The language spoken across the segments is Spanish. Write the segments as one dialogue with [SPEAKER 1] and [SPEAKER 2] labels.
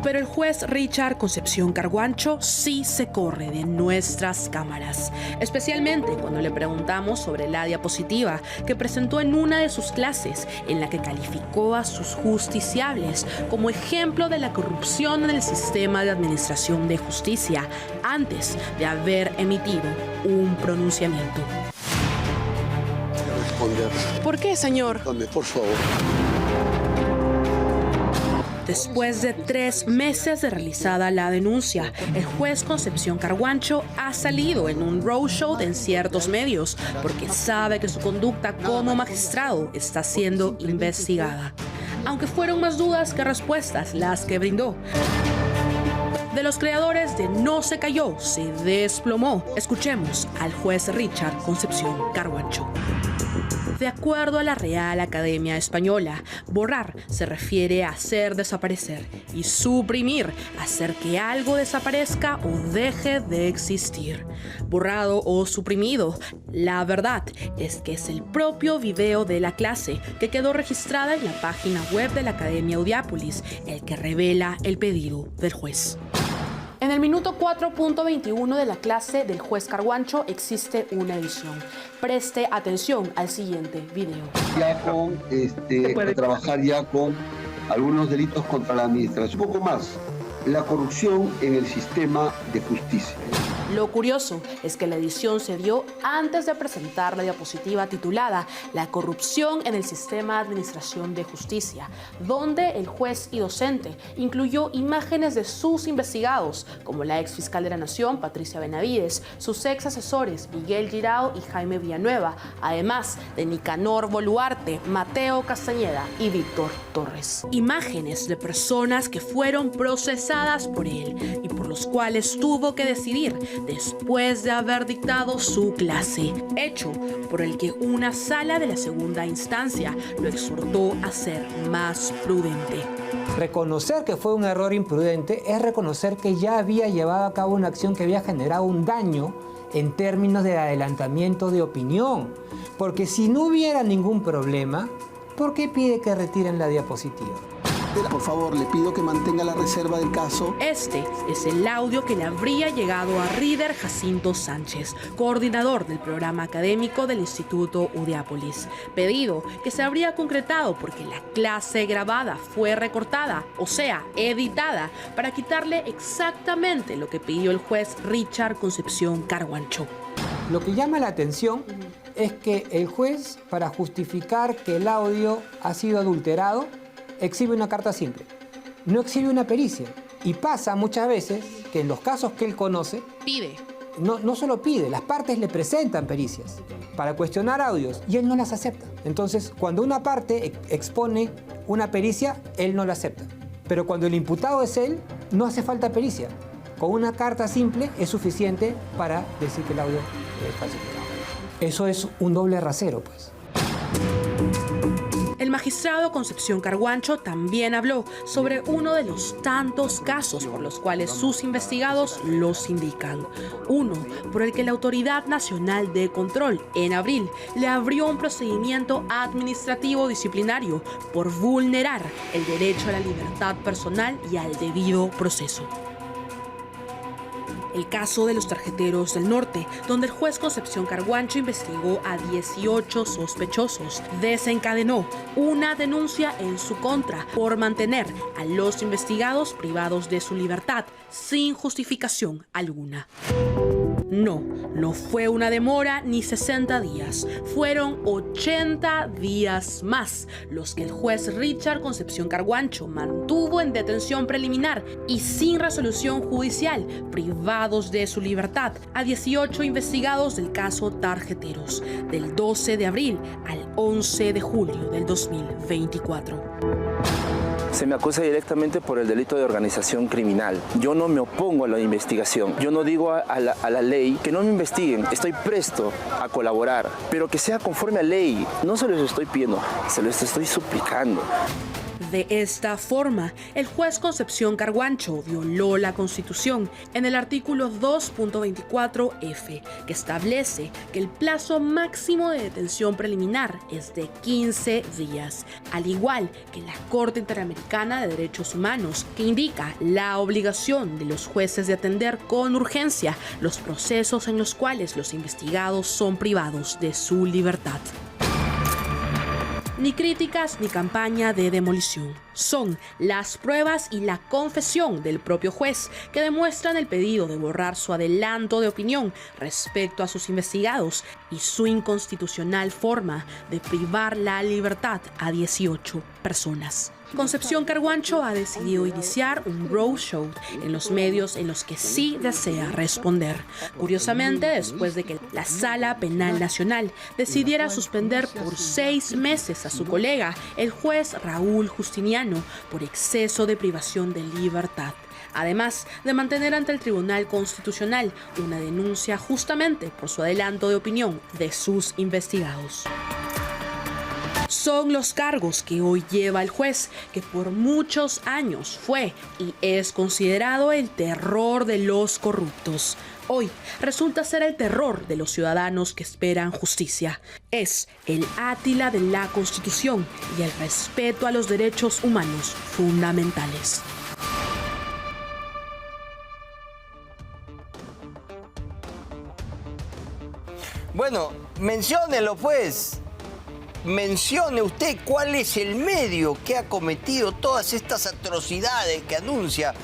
[SPEAKER 1] Pero el juez Richard Concepción Carguancho sí se corre de nuestras cámaras, especialmente cuando le preguntamos sobre la diapositiva que presentó en una de sus clases, en la que calificó a sus justiciables como ejemplo de la corrupción en el sistema de administración de justicia antes de haber emitido un pronunciamiento.
[SPEAKER 2] ¿Por qué, señor?
[SPEAKER 3] Por favor.
[SPEAKER 1] Después de 3 meses de realizada la denuncia, el juez Concepción Carguancho ha salido en un roadshow en ciertos medios porque sabe que su conducta como magistrado está siendo investigada. Aunque fueron más dudas que respuestas las que brindó. De los creadores de No se cayó, se desplomó. Escuchemos al juez Richard Concepción Carguancho. De acuerdo a la Real Academia Española, borrar se refiere a hacer desaparecer y suprimir, hacer que algo desaparezca o deje de existir. Borrado o suprimido, la verdad es que es el propio video de la clase que quedó registrada en la página web de la Academia Audiápolis, el que revela el pedido del juez. En el minuto 4.21 de la clase del juez Carguancho existe una edición. Preste atención al siguiente video.
[SPEAKER 3] Ya con trabajar ya con algunos delitos contra la administración. Un poco más, la corrupción en el sistema de justicia.
[SPEAKER 1] Lo curioso es que la edición se dio antes de presentar la diapositiva titulada La corrupción en el sistema de administración de justicia, donde el juez y docente incluyó imágenes de sus investigados, como la ex fiscal de la Nación, Patricia Benavides, sus ex asesores, Miguel Girao y Jaime Villanueva, además de Nicanor Boluarte, Mateo Castañeda y Víctor Torres. Imágenes de personas que fueron procesadas por él y por los cuales tuvo que decidir después de haber dictado su clase, hecho por el que una sala de la segunda instancia lo exhortó a ser más prudente.
[SPEAKER 4] Reconocer que fue un error imprudente es reconocer que ya había llevado a cabo una acción que había generado un daño en términos de adelantamiento de opinión. Porque si no hubiera ningún problema, ¿por qué pide que retiren la diapositiva?
[SPEAKER 5] Por favor, le pido que mantenga la reserva del caso.
[SPEAKER 1] Este es el audio que le habría llegado a Ríder Jacinto Sánchez, coordinador del programa académico del Instituto Audiápolis. Pedido que se habría concretado porque la clase grabada fue recortada, o sea, editada, para quitarle exactamente lo que pidió el juez Richard Concepción Carguancho.
[SPEAKER 4] Lo que llama la atención es que el juez, para justificar que el audio ha sido adulterado, exhibe una carta simple, no exhibe una pericia. Y pasa muchas veces que en los casos que él conoce, no solo pide, las partes le presentan pericias para cuestionar audios y él no las acepta. Entonces, cuando una parte expone una pericia, él no la acepta. Pero cuando el imputado es él, no hace falta pericia. Con una carta simple es suficiente para decir que el audio es falsificado. Eso es un doble rasero, pues.
[SPEAKER 1] El magistrado Concepción Carguancho también habló sobre uno de los tantos casos por los cuales sus investigados los indican. Uno por el que la Autoridad Nacional de Control, en abril, le abrió un procedimiento administrativo disciplinario por vulnerar el derecho a la libertad personal y al debido proceso. El caso de los tarjeteros del norte, donde el juez Concepción Carguancho investigó a 18 sospechosos, desencadenó una denuncia en su contra por mantener a los investigados privados de su libertad sin justificación alguna. No fue una demora ni 60 días, fueron 80 días más los que el juez Richard Concepción Carguancho mantuvo en detención preliminar y sin resolución judicial, privados de su libertad, a 18 investigados del caso Tarjeteros, del 12 de abril al 11 de julio del 2024.
[SPEAKER 6] Se me acusa directamente por el delito de organización criminal. Yo no me opongo a la investigación. Yo no digo a la ley que no me investiguen. Estoy presto a colaborar, pero que sea conforme a ley. No se los estoy pidiendo, se los estoy suplicando.
[SPEAKER 1] De esta forma, el juez Concepción Carguancho violó la Constitución en el artículo 2.24f, que establece que el plazo máximo de detención preliminar es de 15 días, al igual que la Corte Interamericana de Derechos Humanos, que indica la obligación de los jueces de atender con urgencia los procesos en los cuales los investigados son privados de su libertad. Ni críticas ni campaña de demolición. Son las pruebas y la confesión del propio juez que demuestran el pedido de borrar su adelanto de opinión respecto a sus investigados y su inconstitucional forma de privar la libertad a 18 personas. Concepción Carguancho ha decidido iniciar un roadshow en los medios en los que sí desea responder. Curiosamente, después de que la Sala Penal Nacional decidiera suspender por 6 meses a su colega, el juez Raúl Justiniano, por exceso de privación de libertad. Además de mantener ante el Tribunal Constitucional una denuncia justamente por su adelanto de opinión de sus investigados. Son los cargos que hoy lleva el juez, que por muchos años fue y es considerado el terror de los corruptos. Hoy resulta ser el terror de los ciudadanos que esperan justicia. Es el Átila de la Constitución y el respeto a los derechos humanos fundamentales.
[SPEAKER 7] Bueno, menciónelo pues. Mencione usted cuál es el medio que ha cometido todas estas atrocidades que anuncia,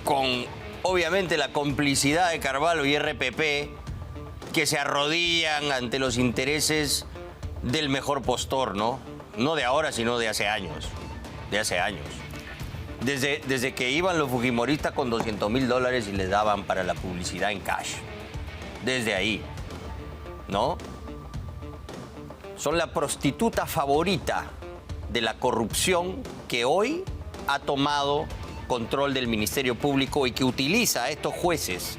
[SPEAKER 7] con obviamente la complicidad de Carvalho y RPP, que se arrodillan ante los intereses del mejor postor, ¿no? No de ahora, sino de hace años. De hace años. Desde que iban los fujimoristas con $200.000 y les daban para la publicidad en cash. Desde ahí, ¿no? Son la prostituta favorita de la corrupción que hoy ha tomado control del Ministerio Público y que utiliza a estos jueces,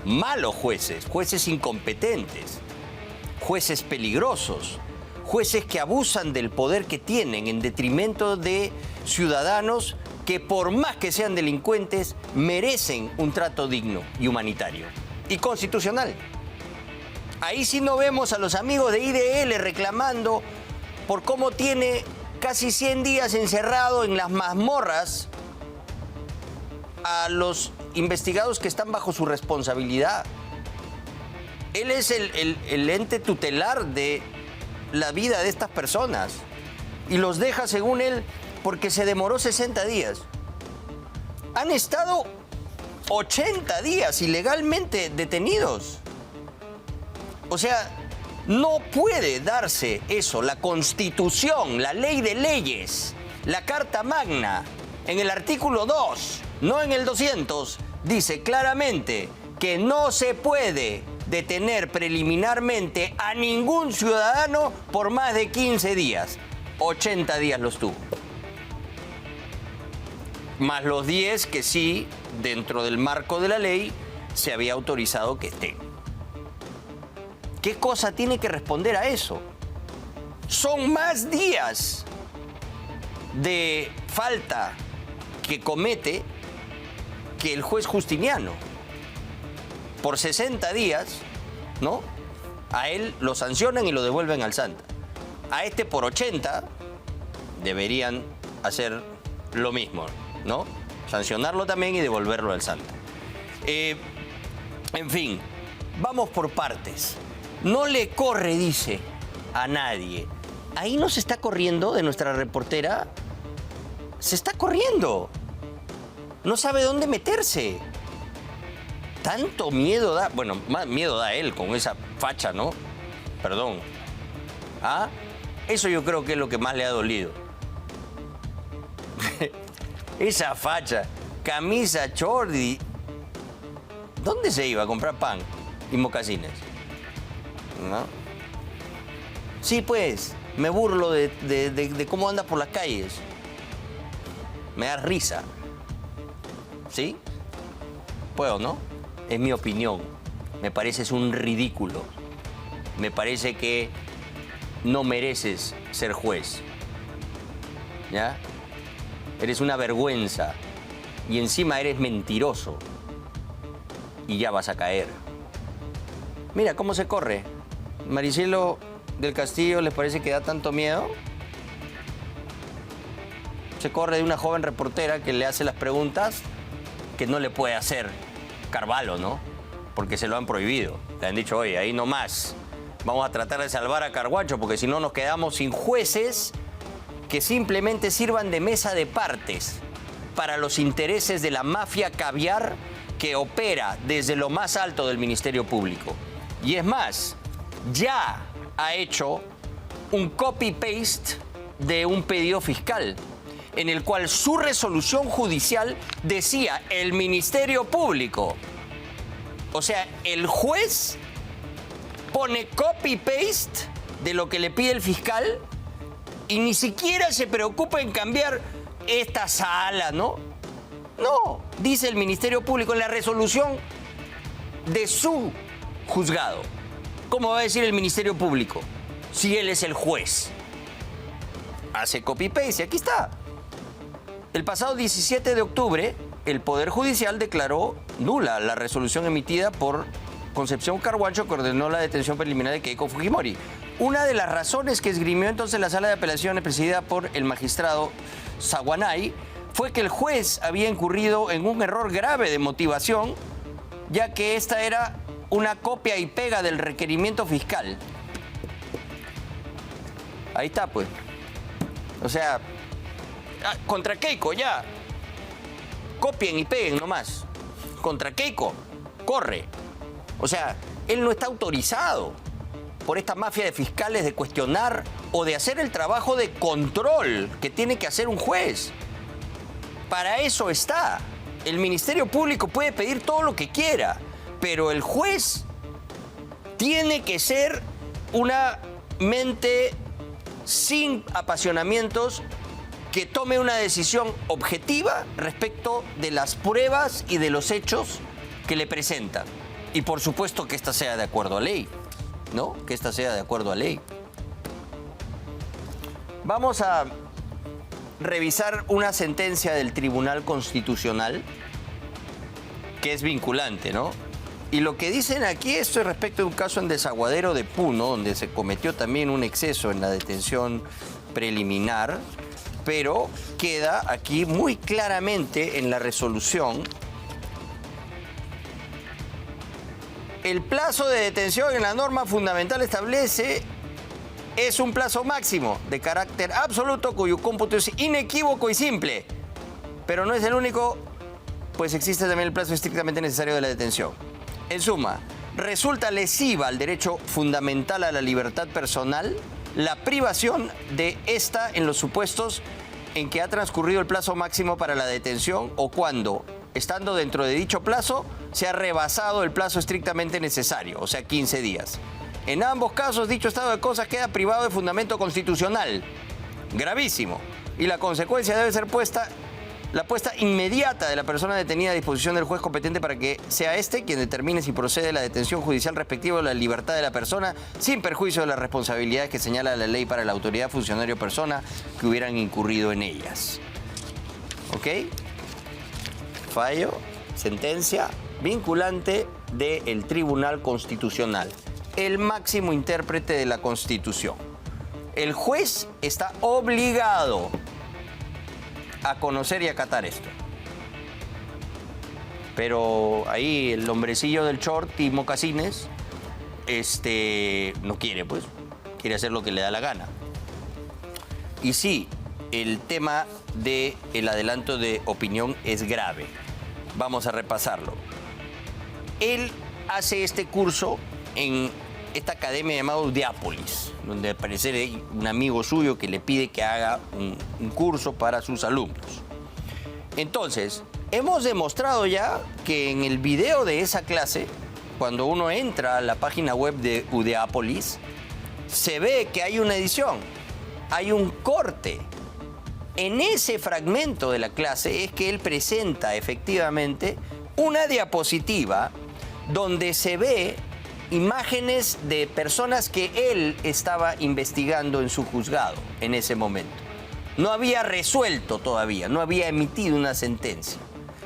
[SPEAKER 7] malos jueces, jueces incompetentes, jueces peligrosos, jueces que abusan del poder que tienen en detrimento de ciudadanos que por más que sean delincuentes merecen un trato digno y humanitario y constitucional. Ahí sí no vemos a los amigos de IDL reclamando por cómo tiene casi 100 días encerrado en las mazmorras a los investigados que están bajo su responsabilidad. Él es el ente tutelar de la vida de estas personas y los deja, según él, porque se demoró 60 días. Han estado 80 días ilegalmente detenidos. O sea, no puede darse eso. La Constitución, la ley de leyes, la Carta Magna, en el artículo 2, no en el 200, dice claramente que no se puede detener preliminarmente a ningún ciudadano por más de 15 días. 80 días los tuvo. Más los 10 que sí, dentro del marco de la ley, se había autorizado que estén. ¿Qué cosa tiene que responder a eso? Son más días de falta que comete que el juez Justiniano. Por 60 días, ¿no? A él lo sancionan y lo devuelven al Santa. A este por 80 deberían hacer lo mismo, ¿no? Sancionarlo también y devolverlo al Santa. En fin, vamos por partes. No le corre, dice, a nadie. Ahí no se está corriendo de nuestra reportera. Se está corriendo. No sabe dónde meterse. Tanto miedo da. Bueno, más miedo da él con esa facha, ¿no? Perdón. ¿Ah? Eso yo creo que es lo que más le ha dolido. Esa facha. Camisa, short y... ¿Dónde se iba a comprar pan y mocasines? ¿No? Sí, pues, me burlo de cómo andas por las calles. Me da risa. ¿Sí? Puedo, ¿no? Es mi opinión. Me pareces un ridículo. Me parece que no mereces ser juez. ¿Ya? Eres una vergüenza. Y encima eres mentiroso. Y ya vas a caer. Mira cómo se corre. Maricelo del Castillo, ¿les parece que da tanto miedo? Se corre de una joven reportera que le hace las preguntas que no le puede hacer Carvalho, ¿no? Porque se lo han prohibido. Le han dicho, oye, ahí no más. Vamos a tratar de salvar a Carguancho porque si no nos quedamos sin jueces que simplemente sirvan de mesa de partes para los intereses de la mafia caviar que opera desde lo más alto del Ministerio Público. Y es más, ya ha hecho un copy-paste de un pedido fiscal en el cual su resolución judicial decía el Ministerio Público. O sea, el juez pone copy-paste de lo que le pide el fiscal y ni siquiera se preocupa en cambiar esta sala, ¿no? No, dice el Ministerio Público en la resolución de su juzgado. ¿Cómo va a decir el Ministerio Público si él es el juez? Hace copy-paste y aquí está. El pasado 17 de octubre, el Poder Judicial declaró nula la resolución emitida por Concepción Carguancho que ordenó la detención preliminar de Keiko Fujimori. Una de las razones que esgrimió entonces la Sala de Apelaciones presidida por el magistrado Zaguanay fue que el juez había incurrido en un error grave de motivación, ya que esta era una copia y pega del requerimiento fiscal. Ahí está, pues. O sea, contra Keiko ya. Copien y peguen nomás. Contra Keiko, corre. O sea, él no está autorizado por esta mafia de fiscales de cuestionar o de hacer el trabajo de control que tiene que hacer un juez. Para eso está. El Ministerio Público puede pedir todo lo que quiera, pero el juez tiene que ser una mente sin apasionamientos que tome una decisión objetiva respecto de las pruebas y de los hechos que le presentan. Y por supuesto que esta sea de acuerdo a ley, ¿no? Que esta sea de acuerdo a ley. Vamos a revisar una sentencia del Tribunal Constitucional que es vinculante, ¿no? Y lo que dicen aquí, esto es respecto de un caso en Desaguadero de Puno, donde se cometió también un exceso en la detención preliminar, pero queda aquí muy claramente en la resolución el plazo de detención en la norma fundamental establece es un plazo máximo de carácter absoluto cuyo cómputo es inequívoco y simple, pero no es el único, pues existe también el plazo estrictamente necesario de la detención. En suma, resulta lesiva al derecho fundamental a la libertad personal la privación de esta en los supuestos en que ha transcurrido el plazo máximo para la detención o cuando, estando dentro de dicho plazo, se ha rebasado el plazo estrictamente necesario, o sea, 15 días. En ambos casos, dicho estado de cosas queda privado de fundamento constitucional. Gravísimo. Y la consecuencia debe ser la puesta inmediata de la persona detenida a disposición del juez competente para que sea este quien determine si procede la detención judicial respectiva de la libertad de la persona, sin perjuicio de las responsabilidades que señala la ley para la autoridad, funcionario o persona que hubieran incurrido en ellas. ¿Ok? Fallo, sentencia vinculante del Tribunal Constitucional, el máximo intérprete de la Constitución. El juez está obligado a conocer y acatar esto. Pero ahí el hombrecillo del short y mocasines no quiere, pues. Quiere hacer lo que le da la gana. Y sí, el tema del adelanto de opinión es grave. Vamos a repasarlo. Él hace este curso en esta academia llamada Udeápolis, donde al parecer hay un amigo suyo que le pide que haga un curso para sus alumnos. Entonces, hemos demostrado ya que en el video de esa clase, cuando uno entra a la página web de Udeápolis, se ve que hay una edición, hay un corte. En ese fragmento de la clase es que él presenta efectivamente una diapositiva donde se ve imágenes de personas que él estaba investigando en su juzgado en ese momento. No había resuelto todavía, no había emitido una sentencia.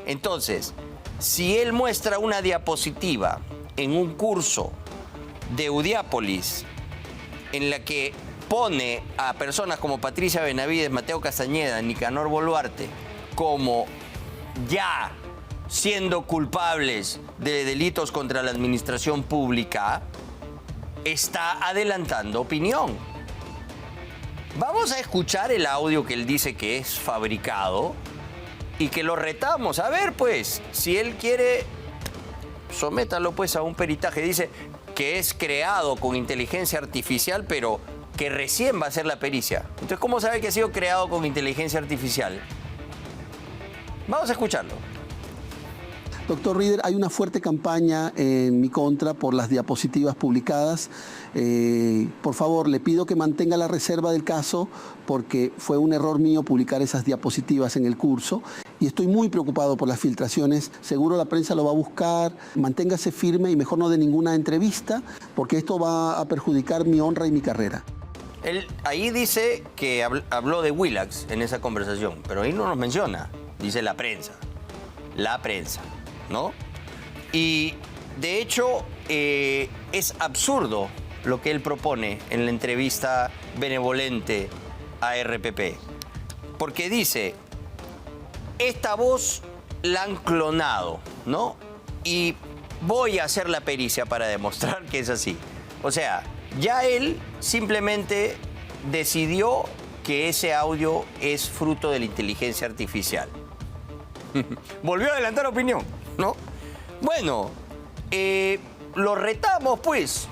[SPEAKER 7] Entonces, si él muestra una diapositiva en un curso de Udiápolis en la que pone a personas como Patricia Benavides, Mateo Castañeda, Nicanor Boluarte como ya siendo culpables de delitos contra la administración pública, está adelantando opinión. Vamos a escuchar el audio que él dice que es fabricado y que lo retamos. A ver, pues, si él quiere, sométalo pues a un peritaje. Dice que es creado con inteligencia artificial, pero que recién va a hacer la pericia. Entonces, ¿cómo sabe que ha sido creado con inteligencia artificial? Vamos a escucharlo.
[SPEAKER 5] Doctor Rieder, hay una fuerte campaña en mi contra por las diapositivas publicadas. Por favor, le pido que mantenga la reserva del caso porque fue un error mío publicar esas diapositivas en el curso y estoy muy preocupado por las filtraciones. Seguro la prensa lo va a buscar. Manténgase firme y mejor no dé ninguna entrevista porque esto va a perjudicar mi honra y mi carrera.
[SPEAKER 7] Él ahí dice que habló de Willax en esa conversación, pero ahí no nos menciona. Dice la prensa, ¿no? Y de hecho es absurdo lo que él propone en la entrevista benevolente a RPP. Porque dice, esta voz la han clonado, ¿no? Y voy a hacer la pericia para demostrar que es así. O sea, ya él simplemente decidió que ese audio es fruto de la inteligencia artificial. Volvió a adelantar opinión, ¿no? Bueno, lo retamos, pues,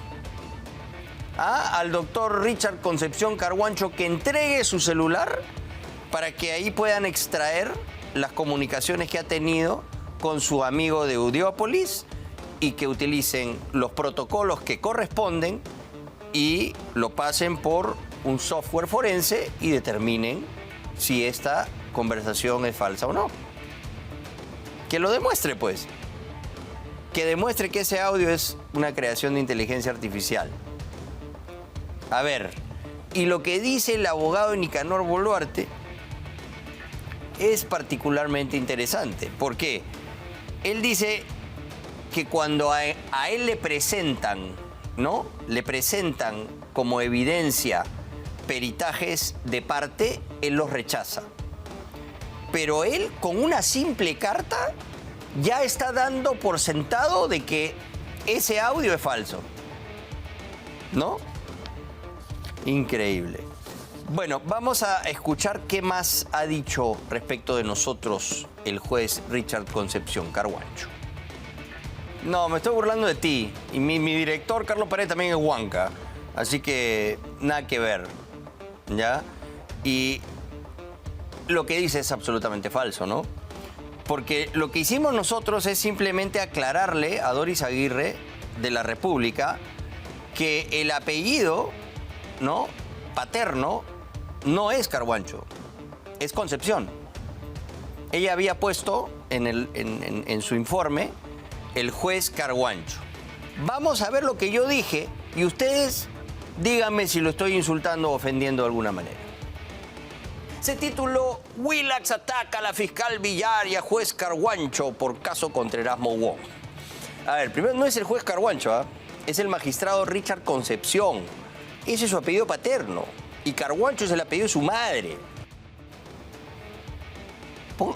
[SPEAKER 7] al doctor Richard Concepción Carguancho que entregue su celular para que ahí puedan extraer las comunicaciones que ha tenido con su amigo de Udiópolis y que utilicen los protocolos que corresponden y lo pasen por un software forense y determinen si esta conversación es falsa o no. Que lo demuestre, pues. Que demuestre que ese audio es una creación de inteligencia artificial. A ver, y lo que dice el abogado Nicanor Boluarte es particularmente interesante. ¿Por qué? Él dice que cuando a él le presentan, ¿no? Le presentan como evidencia peritajes de parte, él los rechaza. Pero él, con una simple carta, ya está dando por sentado de que ese audio es falso. ¿No? Increíble. Bueno, vamos a escuchar qué más ha dicho respecto de nosotros el juez Richard Concepción Carguancho. No, me estoy burlando de ti. Y mi director, Carlos Paredes, también es huanca. Así que nada que ver. ¿Ya? Y lo que dice es absolutamente falso, ¿no? Porque lo que hicimos nosotros es simplemente aclararle a Doris Aguirre de la República que el apellido, ¿no?, paterno no es Carguancho, es Concepción. Ella había puesto en su informe el juez Carguancho. Vamos a ver lo que yo dije y ustedes díganme si lo estoy insultando o ofendiendo de alguna manera. Se tituló Willax ataca a la fiscal Villar y a juez Carguancho por caso contra Erasmo Wong. A ver, primero no es el juez Carguancho, ¿eh? Es el magistrado Richard Concepción. Ese es su apellido paterno. Y Carguancho es el apellido de su madre.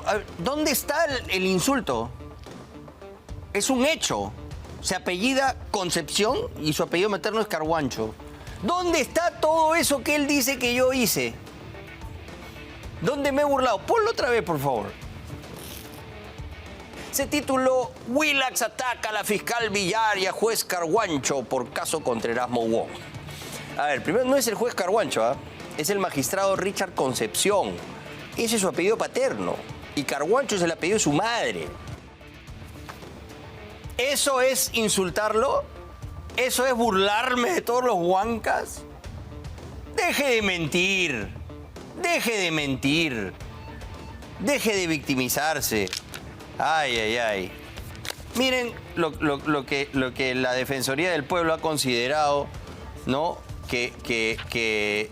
[SPEAKER 7] A ver, ¿dónde está el insulto? Es un hecho. Se apellida Concepción y su apellido materno es Carguancho. ¿Dónde está todo eso que él dice que yo hice? ¿Dónde me he burlado? Ponlo otra vez, por favor. Se tituló Willax ataca a la fiscal Villar y a juez Carguancho por caso contra Erasmo Wong. A ver, primero no es el juez Carguancho, ¿eh? Es el magistrado Richard Concepción. Ese es su apellido paterno. Y Carguancho es el apellido de su madre. ¿Eso es insultarlo? ¿Eso es burlarme de todos los huancas? Deje de mentir. Deje de mentir. Deje de victimizarse. Ay, ay, ay. Miren lo que la Defensoría del Pueblo ha considerado, ¿no? Que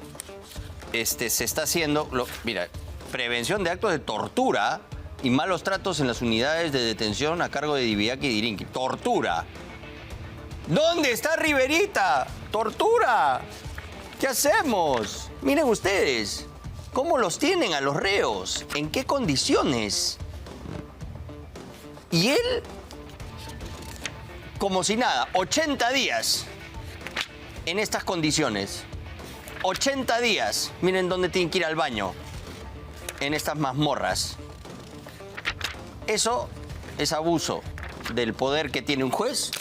[SPEAKER 7] se está haciendo, mira, prevención de actos de tortura y malos tratos en las unidades de detención a cargo de Diviaki y Dirinqui. ¡Tortura! ¿Dónde está Riverita? ¡Tortura! ¿Qué hacemos? Miren ustedes, ¿cómo los tienen a los reos? ¿En qué condiciones? Y él, como si nada, 80 días en estas condiciones. 80 días. Miren dónde tienen que ir al baño. En estas mazmorras. Eso es abuso del poder que tiene un juez.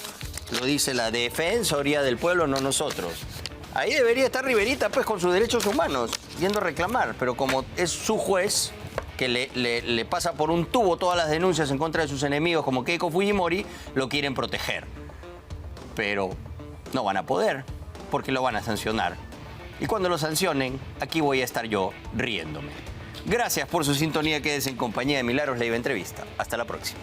[SPEAKER 7] Lo dice la Defensoría del Pueblo, no nosotros. Ahí debería estar Riverita, pues, con sus derechos humanos, yendo a reclamar. Pero como es su juez, que le pasa por un tubo todas las denuncias en contra de sus enemigos, como Keiko Fujimori, lo quieren proteger. Pero no van a poder, porque lo van a sancionar. Y cuando lo sancionen, aquí voy a estar yo riéndome. Gracias por su sintonía. Quédense en compañía de Milagros Leiva Entrevista. Hasta la próxima.